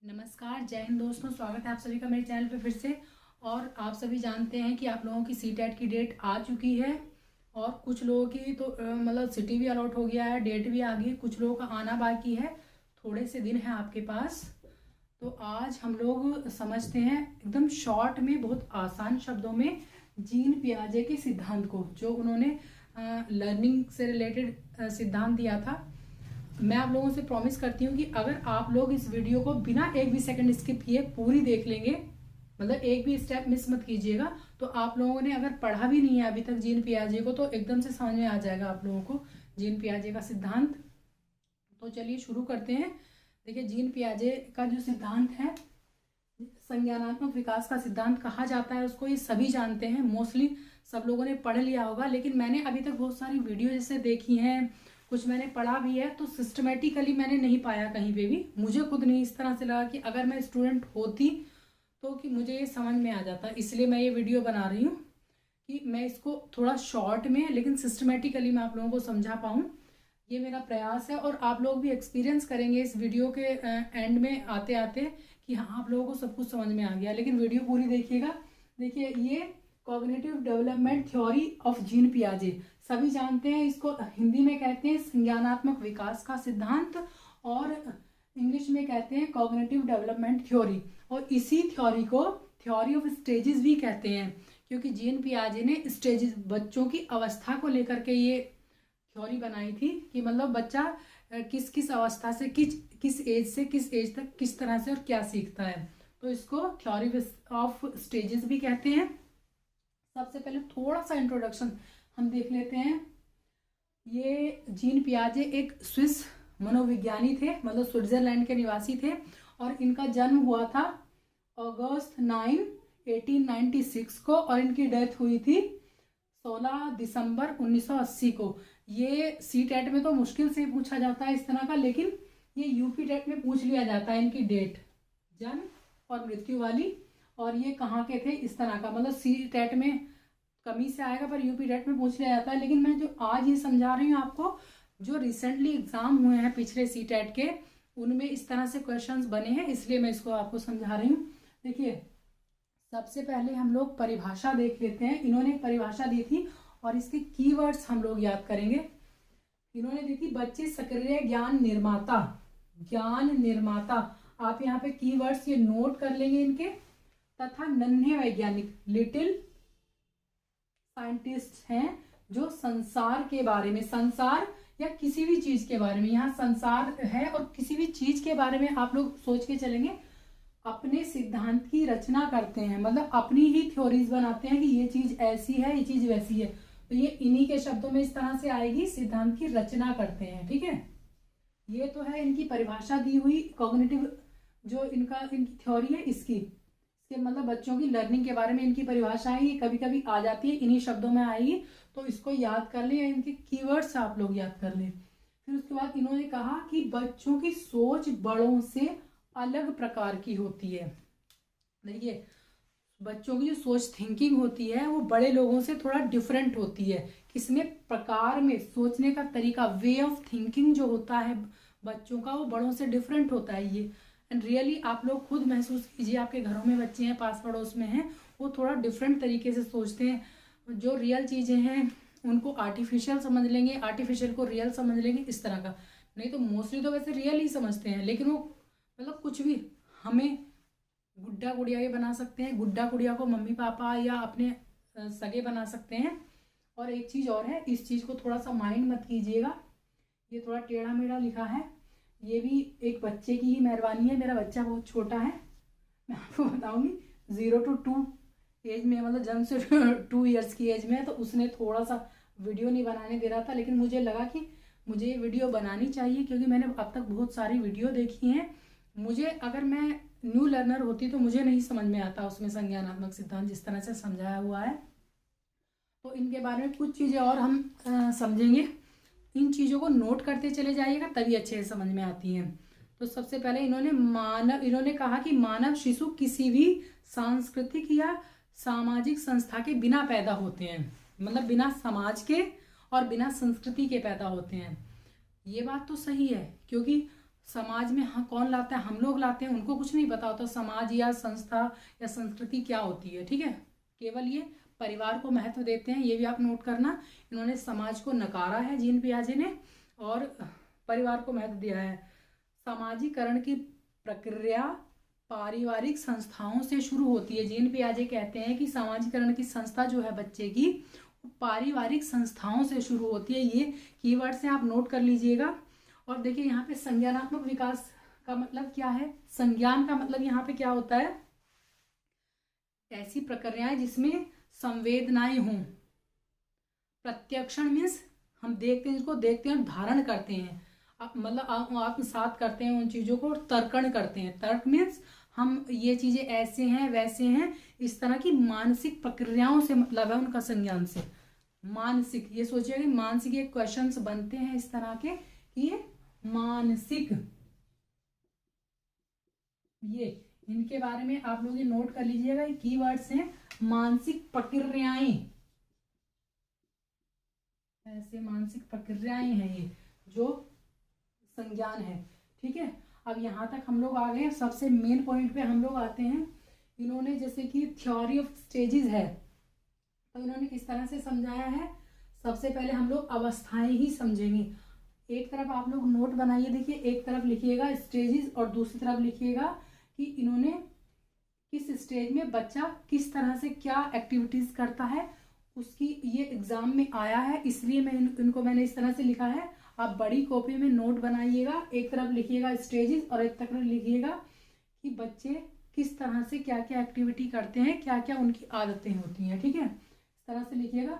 नमस्कार, जय हिंद दोस्तों। स्वागत है आप सभी का मेरे चैनल पे फिर से। और आप सभी जानते हैं कि आप लोगों की सीटेट की डेट आ चुकी है और कुछ लोगों की तो मतलब सिटी भी अलॉट हो गया है, डेट भी आ गई, कुछ लोगों का आना बाकी है। थोड़े से दिन हैं आपके पास। तो आज हम लोग समझते हैं एकदम शॉर्ट में, बहुत आसान शब्दों में जीन पियाजे के सिद्धांत को, जो उन्होंने लर्निंग से रिलेटेड सिद्धांत दिया था। मैं आप लोगों से प्रॉमिस करती हूँ कि अगर आप लोग इस वीडियो को बिना एक भी सेकंड स्किप किए पूरी देख लेंगे, मतलब एक भी स्टेप मिस मत कीजिएगा, तो आप लोगों ने अगर पढ़ा भी नहीं है अभी तक जीन पियाजे को, तो एकदम से समझ में आ जाएगा आप लोगों को जीन पियाजे का सिद्धांत। तो चलिए शुरू करते हैं। देखिए, जीन पियाजे का जो सिद्धांत है, संज्ञानात्मक विकास का सिद्धांत कहा जाता है उसको, ये सभी जानते हैं, मोस्टली सब लोगों ने पढ़ लिया होगा। लेकिन मैंने अभी तक बहुत सारी वीडियो जैसे देखी हैं, कुछ मैंने पढ़ा भी है, तो सिस्टमेटिकली मैंने नहीं पाया कहीं पे भी। मुझे खुद नहीं इस तरह से लगा कि अगर मैं स्टूडेंट होती तो कि मुझे ये समझ में आ जाता। इसलिए मैं ये वीडियो बना रही हूँ कि मैं इसको थोड़ा शॉर्ट में लेकिन सिस्टमेटिकली मैं आप लोगों को समझा पाऊँ, ये मेरा प्रयास है। और आप लोग भी एक्सपीरियंस करेंगे इस वीडियो के एंड में आते आते कि हाँ, आप लोगों को सब कुछ समझ में आ गया। लेकिन वीडियो पूरी देखिएगा। देखिए, ये cognitive development theory of Jean पियाजे, सभी जानते हैं इसको, हिंदी में कहते हैं संज्ञानात्मक विकास का सिद्धांत और इंग्लिश में कहते हैं कॉग्निटिव डेवलपमेंट थ्योरी। और इसी थ्योरी को थ्योरी ऑफ स्टेजेस भी कहते हैं, क्योंकि जीन पियाजे ने स्टेजेस, बच्चों की अवस्था को लेकर के ये थ्योरी बनाई थी कि मतलब बच्चा किस किस अवस्था से किस एज से किस एज तक किस तरह से और क्या सीखता है। तो इसको थ्योरी ऑफ स्टेजेस भी कहते हैं। सबसे पहले थोड़ा सा इंट्रोडक्शन हम देख लेते हैं। ये जीन पियाजे एक स्विस मनोविज्ञानी थे, मतलब स्विट्जरलैंड के निवासी थे, और इनका जन्म हुआ था अगस्त 9, 1896 को, और इनकी डेथ हुई थी 16 दिसंबर 1980 को। ये सी टेट में तो मुश्किल से पूछा जाता है इस तरह का, लेकिन ये यूपी टेट में पूछ लिया जाता है इनकी डेट, जन्म और मृत्यु वाली, और ये कहाँ के थे इस तरह का। मतलब सी टेट में कमी से आएगा पर यूपी टेट में पूछ लिया जाता है। लेकिन मैं जो आज ये समझा रही हूँ आपको, जो रिसेंटली एग्जाम हुए हैं पिछले सी टेट के, उनमें इस तरह से क्वेश्चंस बने हैं, इसलिए मैं इसको आपको समझा रही हूँ। देखिए, सबसे पहले हम लोग परिभाषा देख लेते हैं। इन्होंने परिभाषा दी थी और इसके कीवर्ड्स हम लोग याद करेंगे। इन्होंने दी थी बच्चे सक्रिय ज्ञान निर्माता। ज्ञान निर्माता, आप यहाँ पे कीवर्ड्स ये नोट कर लेंगे इनके। तथा नन्हे वैज्ञानिक, लिटिल साइंटिस्ट हैं, जो संसार के बारे में, संसार या किसी भी चीज के बारे में, यहाँ संसार है और किसी भी चीज के बारे में आप लोग सोच के चलेंगे, अपने सिद्धांत की रचना करते हैं, मतलब अपनी ही थ्योरीज बनाते हैं कि ये चीज ऐसी है, ये चीज वैसी है। तो ये इन्हीं के शब्दों में इस तरह से आएगी, सिद्धांत की रचना करते हैं। ठीक है, ये तो है इनकी परिभाषा दी हुई। कॉग्निटिव जो इनकी थ्योरी है, इसके मतलब बच्चों की लर्निंग के बारे में इनकी परिभाषाएं ये कभी कभी आ जाती है, इन्हीं शब्दों में आएगी, तो इसको याद कर ले, या इनके कीवर्ड्स आप लोग याद कर ले। फिर उसके बाद इन्होंने कहा कि बच्चों की सोच बड़ों से अलग प्रकार की होती है। देखिए, बच्चों की जो सोच, थिंकिंग होती है, वो बड़े लोगों से थोड़ा डिफरेंट होती है। किसमें? प्रकार में, सोचने का तरीका, वे ऑफ थिंकिंग जो होता है बच्चों का, वो बड़ों से डिफरेंट होता है ये। एंड रियली आप लोग खुद महसूस कीजिए, आपके घरों में बच्चे हैं, पास पड़ोस में हैं, वो थोड़ा डिफरेंट तरीके से सोचते हैं। जो रियल चीज़ें हैं उनको आर्टिफिशियल समझ लेंगे, आर्टिफिशियल को रियल समझ लेंगे, इस तरह का। नहीं तो मोस्टली तो वैसे रियल ही समझते हैं, लेकिन वो मतलब कुछ भी, हमें गुड्डा गुड़िया भी बना सकते हैं, गुड्डा गुड़िया को मम्मी पापा या अपने सगे बना सकते हैं। और एक चीज़ और है, इस चीज़ को थोड़ा सा माइंड मत कीजिएगा, ये थोड़ा टेढ़ा मेढ़ा लिखा है, ये भी एक बच्चे की ही मेहरबानी है। मेरा बच्चा बहुत छोटा है, मैं आपको बताऊंगी, 0 to 2 एज में, मतलब जन्म से 2 ईयर्स की एज में है, तो उसने थोड़ा सा वीडियो नहीं बनाने दे रहा था। लेकिन मुझे लगा कि मुझे ये वीडियो बनानी चाहिए, क्योंकि मैंने अब तक बहुत सारी वीडियो देखी हैं। मुझे, अगर मैं न्यू लर्नर होती तो मुझे नहीं समझ में आता उसमें संज्ञानात्मक सिद्धांत जिस तरह से समझाया हुआ है। तो इनके बारे में कुछ चीज़ें और हम समझेंगे। इन चीज़ों को नोट करते चले जाइएगा, तभी अच्छे से समझ में आती हैं। तो सबसे पहले इन्होंने कहा कि मानव शिशु किसी भी सांस्कृतिक या सामाजिक संस्था के बिना पैदा होते हैं, मतलब बिना समाज के और बिना संस्कृति के पैदा होते हैं। ये बात तो सही है, क्योंकि समाज में हाँ कौन लाता है, हम लोग लाते हैं, उनको कुछ नहीं पता होता समाज या संस्था या संस्कृति क्या होती है। ठीक है, केवल ये परिवार को महत्व देते हैं, ये भी आप नोट करना। इन्होंने समाज को नकारा है जीन पियाजे ने और परिवार को महत्व दिया है। सामाजिकरण की प्रक्रिया पारिवारिक संस्थाओं से शुरू होती है। जीन पियाजे कहते हैं कि सामाजिकरण की संस्था जो है बच्चे की पारिवारिक संस्थाओं से शुरू होती है। ये कीवर्ड से आप नोट कर लीजिएगा। और देखिए यहाँ पे संज्ञानात्मक विकास का मतलब क्या है, संज्ञान का मतलब यहाँ पे क्या होता है, ऐसी प्रक्रियाएं जिसमें संवेदनाएं हों। प्रत्यक्षण मीन्स हम देखते हैं, जिसको देखते हैं और धारण करते हैं, मतलब आत्मसात करते हैं उन चीजों को, और तर्कण करते हैं। तर्क मीन्स हम ये चीजें ऐसे हैं वैसे हैं, इस तरह की मानसिक प्रक्रियाओं से मतलब है उनका संज्ञान से। मानसिक, ये सोचिए कि मानसिक ये क्वेश्चंस बनते हैं इस तरह के कि ये मानसिक, ये इनके बारे में आप लोग ये नोट कर लीजिएगा। ये कीवर्ड्स हैं, मानसिक प्रक्रियाएं, ऐसे मानसिक प्रक्रियाएं हैं ये जो संज्ञान है। ठीक है, अब यहाँ तक हम लोग आ गए। सबसे मेन पॉइंट पे हम लोग आते हैं। इन्होंने जैसे कि थ्योरी ऑफ स्टेजेस है, तो इन्होंने किस तरह से समझाया है। सबसे पहले हम लोग अवस्थाएं ही समझेंगे। एक तरफ आप लोग नोट बनाइए, देखिए एक तरफ लिखिएगा स्टेजेस और दूसरी तरफ लिखिएगा कि इन्होंने किस स्टेज में बच्चा किस तरह से क्या एक्टिविटीज करता है, उसकी ये एग्जाम में आया है, इसलिए मैं इनको मैंने इस तरह से लिखा है। आप बड़ी कॉपी में नोट बनाइएगा, एक तरफ लिखिएगा स्टेजेस और एक तरफ लिखिएगा कि बच्चे किस तरह से क्या क्या एक्टिविटी करते हैं, क्या क्या उनकी आदतें होती हैं। ठीक है, इस तरह से लिखिएगा।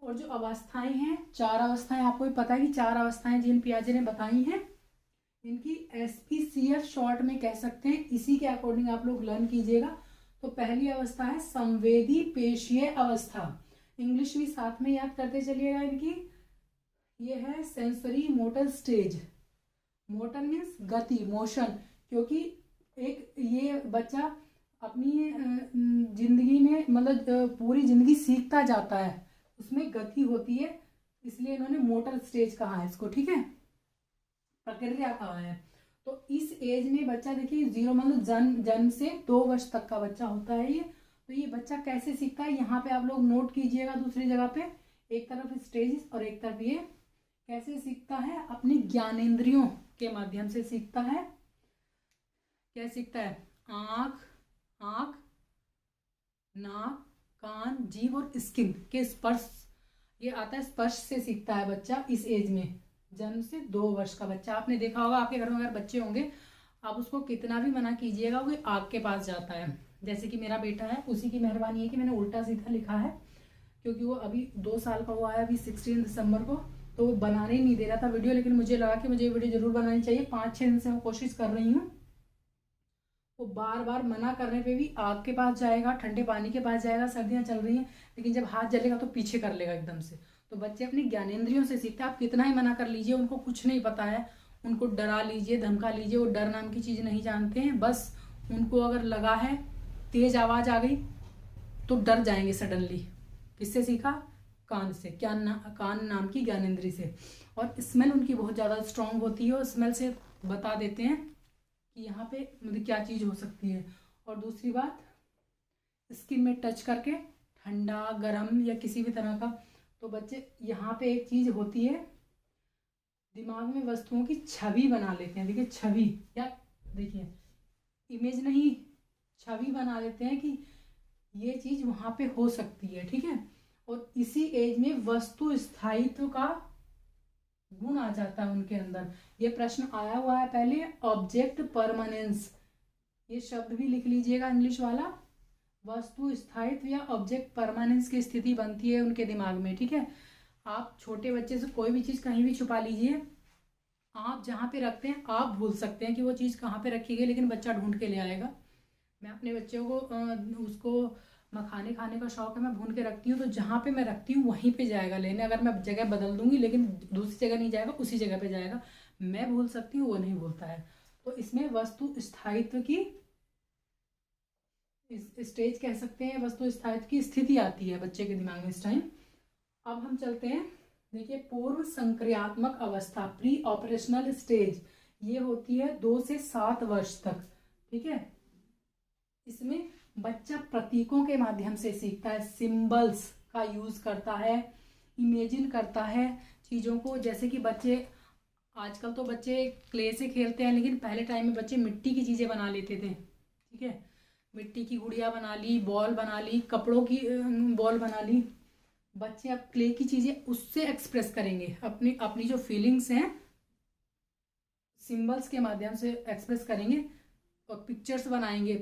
और जो अवस्थाएं हैं, 4 अवस्थाएं, आपको भी पता है कि 4 अवस्थाएं जीन पियाजे ने बताई हैं। इनकी SPCF शॉर्ट में कह सकते हैं, इसी के अकॉर्डिंग आप लोग लर्न कीजिएगा। तो पहली अवस्था है संवेदी पेशीय अवस्था, इंग्लिश भी साथ में याद करते चलिएगा इनकी। ये है sensory motor stage. Motor means गति, मोशन, क्योंकि एक ये बच्चा अपनी जिंदगी में मतलब पूरी जिंदगी सीखता जाता है, उसमें गति होती है, इसलिए इन्होंने मोटर स्टेज कहा है इसको। ठीक है, प्रक्रिया कहा है। तो इस एज में बच्चा देखिए 0 मतलब जन्म से 2 वर्ष तक का बच्चा होता है ये। तो ये बच्चा कैसे सीखता है, यहाँ पे आप लोग नोट कीजिएगा दूसरी जगह पे, एक तरफ स्टेजेस और एक तरफ ये कैसे सीखता है, अपनी ज्ञानेंद्रियों के माध्यम से सीखता है। क्या सीखता है, आँख, नाक, कान, जीभ और स्किन के स्पर्श, ये आता है, स्पर्श से सीखता है बच्चा इस एज में, जन्म से 2 वर्ष का बच्चा। आपने देखा होगा आपके घर में अगर बच्चे होंगे, आप उसको कितना भी मना कीजिएगा वो आग के पास जाता है। जैसे कि मेरा बेटा है, उसी की मेहरबानी है कि मैंने उल्टा सीधा लिखा है, क्योंकि वो अभी 2 साल का हुआ है, अभी 16 दिसंबर को, तो वो बनाने ही नहीं दे रहा था वीडियो, लेकिन मुझे लगा कि मुझे वीडियो जरूर बनानी चाहिए। 5-6 दिन से मैं कोशिश कर रही हूँ। वो बार बार मना करने पे भी आग के पास जाएगा, ठंडे पानी के पास जाएगा, सर्दियाँ चल रही हैं, लेकिन जब हाथ जलेगा तो पीछे कर लेगा एकदम से। तो बच्चे अपनी ज्ञानेंद्रियों से सीखते हैं। आप कितना ही मना कर लीजिए, उनको कुछ नहीं पता है, उनको डरा लीजिए, धमका लीजिए, वो डर नाम की चीज़ नहीं जानते हैं। बस उनको अगर लगा है, तेज आवाज़ आ गई तो डर जाएंगे सडनली। किससे सीखा, कान से, कान नाम की ज्ञानेंद्री से। और स्मेल उनकी बहुत ज़्यादा स्ट्रांग होती है, और स्मेल से बता देते हैं कि यहाँ पे मतलब क्या चीज़ हो सकती है। और दूसरी बात, स्किन में टच करके ठंडा गर्म या किसी भी तरह का, तो बच्चे यहाँ पे एक चीज़ होती है, दिमाग में वस्तुओं की छवि बना लेते हैं। देखिए छवि, या देखिए इमेज नहीं, छवि बना लेते हैं कि ये चीज़ वहाँ पे हो सकती है। ठीक है, और इसी एज में वस्तु स्थायित्व का गुण आ जाता है उनके अंदर। ये प्रश्न आया हुआ है पहले, ऑब्जेक्ट परमानेंस, ये शब्द भी लिख लीजिएगा इंग्लिश वाला। वस्तु स्थायित्व या ऑब्जेक्ट परमानेंस की स्थिति बनती है उनके दिमाग में। ठीक है, आप छोटे बच्चे से कोई भी चीज़ कहीं भी छुपा लीजिए, आप जहाँ पे रखते हैं आप भूल सकते हैं कि वो चीज़ कहाँ पे रखी गई, लेकिन बच्चा ढूंढ के ले आएगा। मैं अपने बच्चों को उसको मखाने खाने का शौक है, मैं भून के रखती हूँ, तो जहाँ पे मैं रखती हूँ वहीं पे जाएगा लेने। अगर मैं जगह बदल दूंगी लेकिन दूसरी जगह नहीं जाएगा, उसी जगह पे जाएगा। मैं भूल सकती हूँ, वो नहीं भूलता है। तो इसमें वस्तु स्थायित्व की स्टेज कह सकते हैं, वस्तु स्थायित्व की स्थिति आती है बच्चे के दिमाग में इस टाइम। अब हम चलते हैं, देखिए पूर्व संक्रियात्मक अवस्था, प्री ऑपरेशनल स्टेज, ये होती है 2 से 7 वर्ष तक। ठीक है, इसमें बच्चा प्रतीकों के माध्यम से सीखता है, सिंबल्स का यूज करता है, इमेजिन करता है चीज़ों को। जैसे कि बच्चे आजकल तो बच्चे क्ले से खेलते हैं, लेकिन पहले टाइम में बच्चे मिट्टी की चीज़ें बना लेते थे। ठीक है, मिट्टी की गुड़िया बना ली, बॉल बना ली, कपड़ों की बॉल बना ली। बच्चे अब क्ले की चीज़ें उससे एक्सप्रेस करेंगे, अपनी अपनी जो फीलिंग्स हैं सिंबल्स के माध्यम से एक्सप्रेस करेंगे और पिक्चर्स बनाएंगे।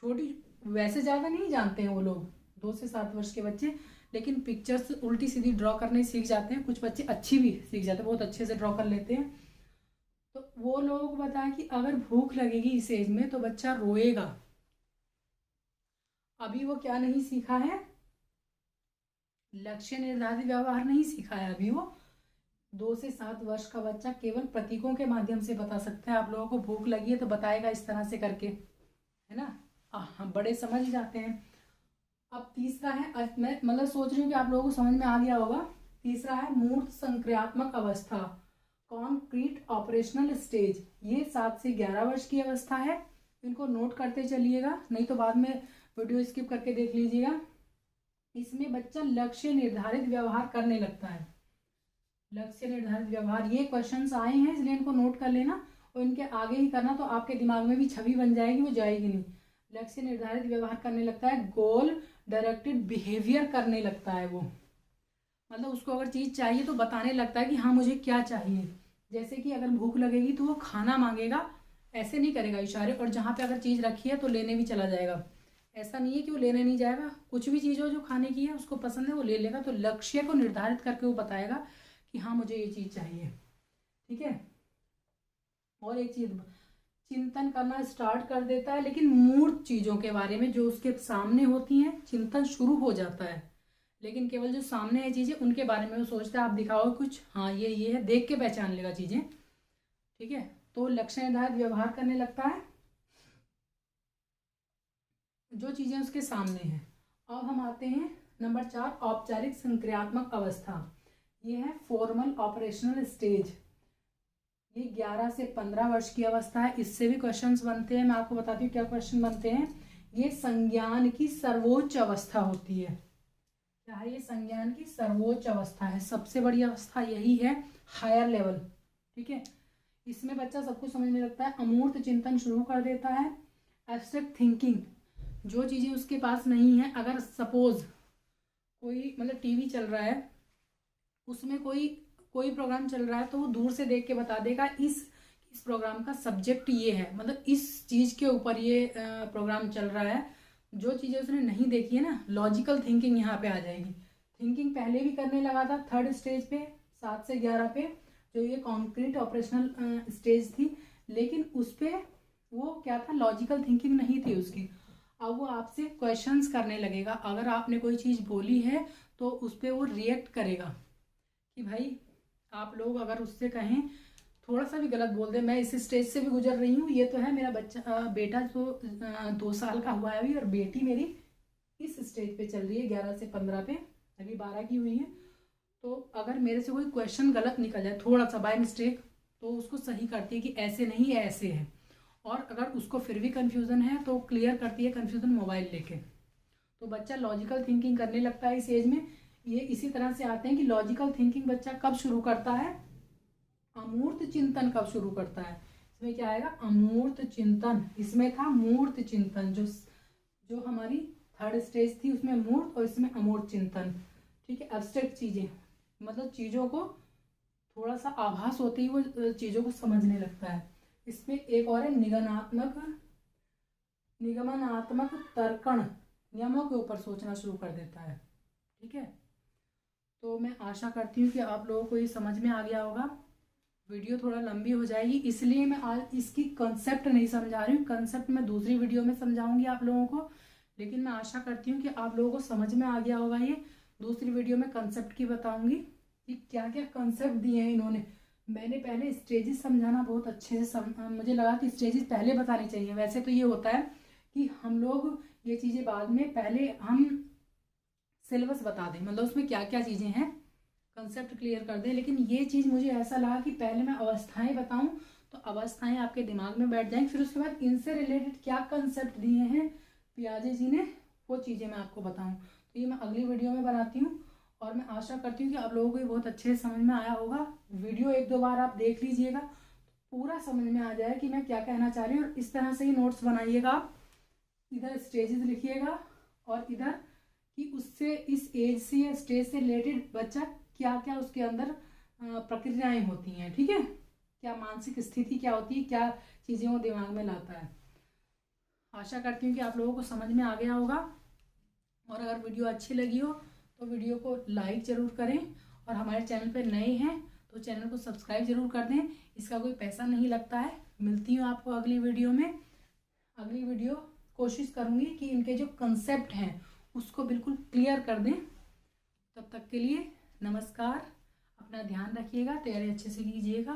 छोटी वैसे ज़्यादा नहीं जानते हैं वो लोग 2 से 7 वर्ष के बच्चे, लेकिन पिक्चर्स उल्टी सीधी ड्रॉ करने सीख जाते हैं। कुछ बच्चे अच्छी भी सीख जाते हैं, बहुत अच्छे से ड्रॉ कर लेते हैं। तो वो लोग बताएं कि अगर भूख लगेगी इस एज में तो बच्चा रोएगा। अभी वो क्या नहीं सीखा है, लक्ष्य निर्धारित व्यवहार नहीं सीखा है। अभी वो 2 से 7 वर्ष का बच्चा केवल प्रतीकों के माध्यम से बता सकता है। आप लोगों को भूख लगी है तो बताएगा इस तरह से करके, है ना। हम बड़े समझ जाते हैं। अब तीसरा है, मैं मतलब सोच रही हूँ कि आप लोगों को समझ में आ गया होगा। तीसरा है मूर्त संक्रियात्मक अवस्था, कॉन्क्रीट ऑपरेशनल स्टेज। ये 7 से 11 वर्ष की अवस्था है। इनको नोट करते चलिएगा, नहीं तो बाद में वीडियो स्किप करके देख लीजिएगा। इसमें बच्चा लक्ष्य निर्धारित व्यवहार करने लगता है। लक्ष्य निर्धारित व्यवहार, ये क्वेश्चंस आए हैं इसलिए इनको नोट कर लेना और इनके आगे ही करना, तो आपके दिमाग में भी छवि बन जाएगी, वो जाएगी नहीं। लक्ष्य निर्धारित व्यवहार करने लगता है, गोल डायरेक्टेड बिहेवियर करने लगता है। वो मतलब उसको अगर चीज़ चाहिए तो बताने लगता है कि हाँ मुझे क्या चाहिए। जैसे कि अगर भूख लगेगी तो वो खाना मांगेगा, ऐसे नहीं करेगा इशारे, और जहाँ पे अगर चीज़ रखी है तो लेने भी चला जाएगा। ऐसा नहीं है कि वो लेने नहीं जाएगा, कुछ भी चीज़ हो जो खाने की है उसको पसंद है वो ले लेगा। तो लक्ष्य को निर्धारित करके वो बताएगा कि हाँ मुझे ये चीज़ चाहिए। ठीक है, और एक चीज़, चिंतन करना स्टार्ट कर देता है, लेकिन मूर्त चीज़ों के बारे में जो उसके सामने होती हैं चिंतन शुरू हो जाता है, लेकिन केवल जो सामने है चीज़ें उनके बारे में वो सोचता है। आप दिखाओ कुछ, हाँ ये है, देख के पहचान लेगा चीज़ें। ठीक है, तो लक्ष्य निर्धारित व्यवहार करने लगता है जो चीज़ें उसके सामने हैं। अब हम आते हैं नंबर 4, औपचारिक संक्रियात्मक अवस्था। ये है फॉर्मल ऑपरेशनल स्टेज। ये 11 से 15 वर्ष की अवस्था है। इससे भी क्वेश्चंस बनते हैं, मैं आपको बताती हूँ क्या क्वेश्चन बनते हैं। ये संज्ञान की सर्वोच्च अवस्था होती है। क्या है ये? संज्ञान की सर्वोच्च अवस्था है, सबसे बड़ी अवस्था यही है, हायर लेवल। ठीक है, इसमें बच्चा सब कुछ समझने लगता है, अमूर्त चिंतन शुरू कर देता है, एब्स्ट्रैक्ट थिंकिंग, जो चीज़ें उसके पास नहीं है। अगर सपोज कोई मतलब टीवी चल रहा है, उसमें कोई प्रोग्राम चल रहा है तो वो दूर से देख के बता देगा इस प्रोग्राम का सब्जेक्ट ये है, मतलब इस चीज़ के ऊपर ये प्रोग्राम चल रहा है। जो चीज़ें उसने नहीं देखी है ना, लॉजिकल थिंकिंग यहाँ पे आ जाएगी। थिंकिंग पहले भी करने लगा था 3rd स्टेज पे, 7 से 11 पे, जो ये कॉन्क्रीट ऑपरेशनल स्टेज थी, लेकिन उस पर वो क्या था, लॉजिकल थिंकिंग नहीं थी उसकी। अब वो आपसे क्वेश्चंस करने लगेगा। अगर आपने कोई चीज़ बोली है तो उस पर वो रिएक्ट करेगा कि भाई आप लोग अगर उससे कहें थोड़ा सा भी गलत बोल दे, मैं इस स्टेज से भी गुजर रही हूँ, ये तो है मेरा बच्चा बेटा जो 2 साल का हुआ है अभी, और बेटी मेरी इस स्टेज पे चल रही है 11 से 15 पे, अभी 12 की हुई है। तो अगर मेरे से कोई क्वेश्चन गलत निकल जाए थोड़ा सा बाय मिस्टेक, तो उसको सही करती है कि ऐसे नहीं है ऐसे है। और अगर उसको फिर भी कन्फ्यूज़न है तो क्लियर करती है कन्फ्यूज़न मोबाइल लेके। तो बच्चा लॉजिकल थिंकिंग करने लगता है इस एज में। ये इसी तरह से आते हैं कि लॉजिकल थिंकिंग बच्चा कब शुरू करता है, अमूर्त चिंतन कब शुरू करता है। इसमें क्या आएगा, अमूर्त चिंतन। इसमें था मूर्त चिंतन, जो हमारी 3rd स्टेज थी उसमें मूर्त, और इसमें अमूर्त चिंतन। ठीक है, एब्स्ट्रैक्ट चीज़ें, मतलब चीज़ों को थोड़ा सा आभास होते ही वो चीज़ों को समझने लगता है। इसमें एक और है निगमनात्मक तर्कण, नियमों के ऊपर सोचना शुरू कर देता है। ठीक है, तो मैं आशा करती हूँ कि आप लोगों को ये समझ में आ गया होगा। वीडियो थोड़ा लंबी हो जाएगी इसलिए मैं आज इसकी कंसेप्ट नहीं समझा रही हूँ, कंसेप्ट मैं दूसरी वीडियो में समझाऊंगी आप लोगों को, लेकिन मैं आशा करती हूँ कि आप लोगों को समझ में आ गया होगा। ये दूसरी वीडियो में कंसेप्ट की बताऊंगी कि क्या क्या कंसेप्ट दिए हैं इन्होंने। मैंने पहले स्टेजेस समझाना बहुत अच्छे से मुझे लगा कि स्टेजेस पहले बतानी चाहिए। वैसे तो ये होता है कि हम लोग ये चीज़ें बाद में, पहले हम सिलेबस बता दें, मतलब उसमें क्या क्या चीज़ें हैं, कंसेप्ट क्लियर कर दें। लेकिन ये चीज़ मुझे ऐसा लगा कि पहले मैं अवस्थाएं बताऊं तो अवस्थाएं आपके दिमाग में बैठ जाएंगी, फिर उसके बाद इनसे रिलेटेड क्या कंसेप्ट दिए हैं पियाजे जी ने वो चीज़ें मैं आपको बताऊं। तो ये मैं अगली वीडियो में बनाती हूँ और मैं आशा करती हूँ कि आप लोगों को ये बहुत अच्छे से समझ में आया होगा। वीडियो 1-2 बार आप देख लीजिएगा, पूरा समझ में आ जाए कि मैं क्या कहना चाह रही हूँ। और इस तरह से ही नोट्स बनाइएगा आप, इधर स्टेजेस लिखिएगा और इधर कि उससे इस एज से या स्टेज से रिलेटेड बच्चा क्या क्या उसके अंदर प्रक्रियाएं होती हैं, ठीक है, क्या मानसिक स्थिति क्या होती है, क्या चीज़ें वो दिमाग में लाता है। आशा करती हूँ कि आप लोगों को समझ में आ गया होगा। और अगर वीडियो अच्छी लगी हो तो वीडियो को लाइक ज़रूर करें और हमारे चैनल पर नए हैं तो चैनल को सब्सक्राइब ज़रूर कर दें। इसका कोई पैसा नहीं लगता है। मिलती हूँ आपको अगली वीडियो में। अगली वीडियो कोशिश करूँगी कि इनके जो कंसेप्ट हैं उसको बिल्कुल क्लियर कर दें। तब तक के लिए नमस्कार, अपना ध्यान रखिएगा, तैयारी अच्छे से कीजिएगा।